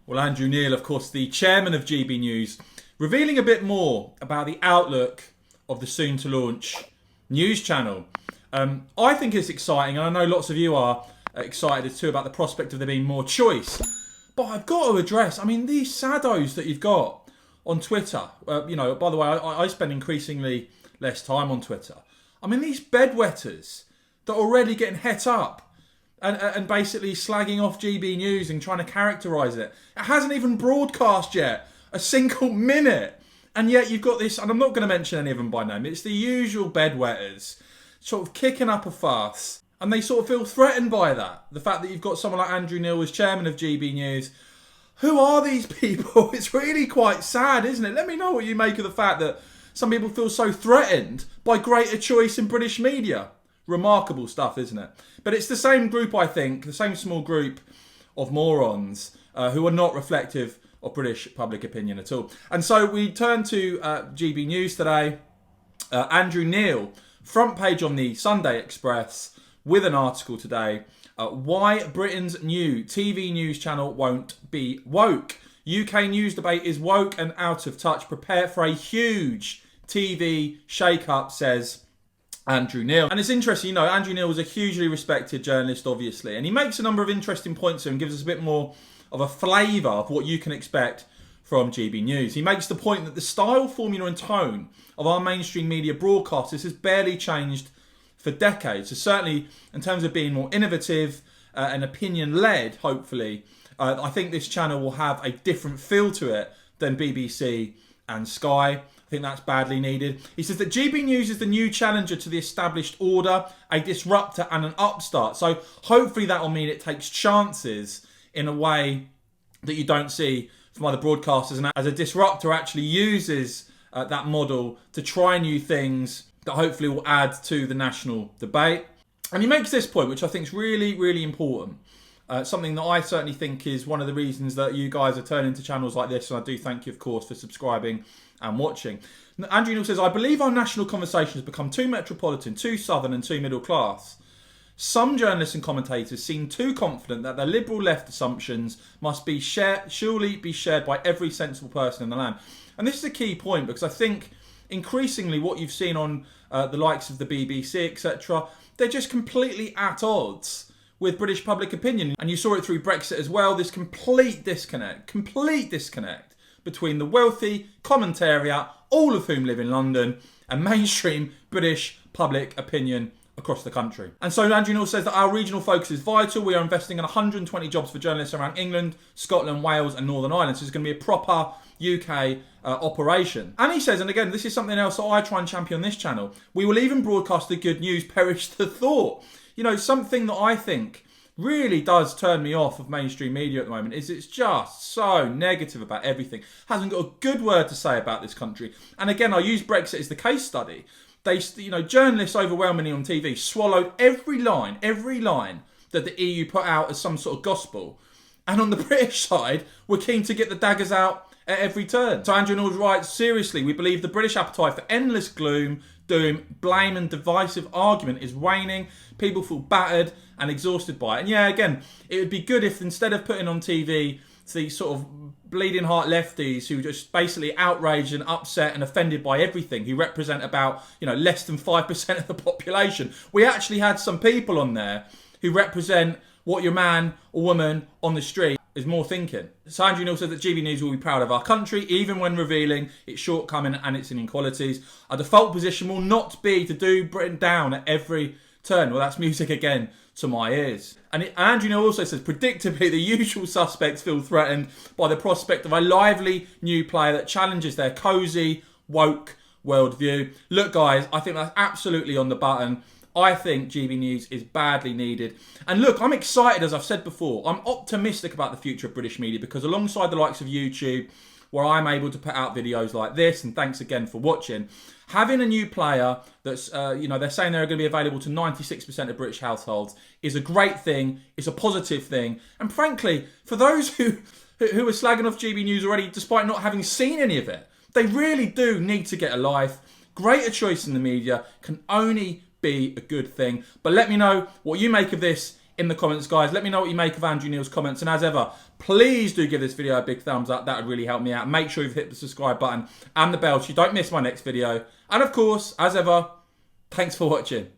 Well, Andrew Neil, of course, the chairman of GB News, revealing a bit more about the outlook of the soon-to-launch news channel. I think it's exciting, and I know lots of you are excited too about the prospect of there being more choice. But I've got to address, these saddos that you've got on Twitter. By the way, I spend increasingly less time on Twitter. These bedwetters that are already getting het up and basically slagging off GB News and trying to characterise it. It hasn't even broadcast yet a single minute. And yet you've got this, and I'm not going to mention any of them by name, it's the usual bedwetters sort of kicking up a fuss. And they sort of feel threatened by that. The fact that you've got someone like Andrew Neil as chairman of GB News. Who are these people? It's really quite sad, isn't it? Let me know what you make of the fact that some people feel so threatened by greater choice in British media. Remarkable stuff, isn't it? But it's the same group, I think, the same small group of morons who are not reflective of British public opinion at all. And so we turn to GB News today. Andrew Neil, front page on the Sunday Express, with an article today. Why Britain's new TV news channel won't be woke. UK news debate is woke and out of touch. Prepare for a huge TV shake-up, says Andrew Neil. And it's interesting, Andrew Neil was a hugely respected journalist, obviously, and he makes a number of interesting points here and gives us a bit more of a flavour of what you can expect from GB News. He makes the point that the style, formula and tone of our mainstream media broadcasters has barely changed for decades. So certainly in terms of being more innovative and opinion-led, hopefully, I think this channel will have a different feel to it than BBC and Sky. I think that's badly needed. He says that GB News is the new challenger to the established order, a disruptor and an upstart. So hopefully that will mean it takes chances in a way that you don't see from other broadcasters, and as a disruptor actually uses that model to try new things that hopefully will add to the national debate. And he makes this point, which I think is really, really important. Something that I certainly think is one of the reasons that you guys are turning to channels like this, and I do thank you, of course, for subscribing and watching. Andrew Neil says, I believe our national conversation has become too metropolitan, too southern and too middle class. Some journalists and commentators seem too confident that their liberal left assumptions must be surely be shared by every sensible person in the land. And this is a key point, because I think increasingly what you've seen on the likes of the BBC, etc., they're just completely at odds with British public opinion. And you saw it through Brexit as well, this complete disconnect between the wealthy commentariat, all of whom live in London, and mainstream British public opinion across the country. And so Andrew Neil says that our regional focus is vital. We are investing in 120 jobs for journalists around England, Scotland, Wales and Northern Ireland. So it's going to be a proper UK operation. And he says, and again, this is something else that I try and champion on this channel, we will even broadcast the good news, perish the thought. Something that I think really does turn me off of mainstream media at the moment is it's just so negative about everything. Hasn't got a good word to say about this country. And again, I use Brexit as the case study. They, journalists overwhelmingly on TV swallowed every line that the EU put out as some sort of gospel. And on the British side, we're keen to get the daggers out at every turn. So Andrew Neil writes, seriously, we believe the British appetite for endless gloom, doom, blame and divisive argument is waning. People feel battered and exhausted by it. And yeah, again, it would be good if instead of putting on TV these sort of bleeding heart lefties who just basically outraged and upset and offended by everything, who represent about, less than 5% of the population, we actually had some people on there who represent what your man or woman on the street is more thinking. So Andrew Neil said that GB News will be proud of our country, even when revealing its shortcoming and its inequalities. Our default position will not be to do Britain down at every turn. Well, that's music again to my ears. And Andrew Neil also says, predictably, the usual suspects feel threatened by the prospect of a lively new player that challenges their cosy, woke worldview. Look, guys, I think that's absolutely on the button. I think GB News is badly needed. And look, I'm excited, as I've said before. I'm optimistic about the future of British media, because alongside the likes of YouTube, where I'm able to put out videos like this, and thanks again for watching, having a new player that's, they're saying they're going to be available to 96% of British households is a great thing. It's a positive thing. And frankly, for those who are slagging off GB News already, despite not having seen any of it, they really do need to get a life. Greater choice in the media can only be a good thing. But let me know what you make of this in the comments, guys. Let me know what you make of Andrew Neil's comments. And as ever, please do give this video a big thumbs up. That would really help me out. Make sure you've hit the subscribe button and the bell so you don't miss my next video. And of course, as ever, thanks for watching.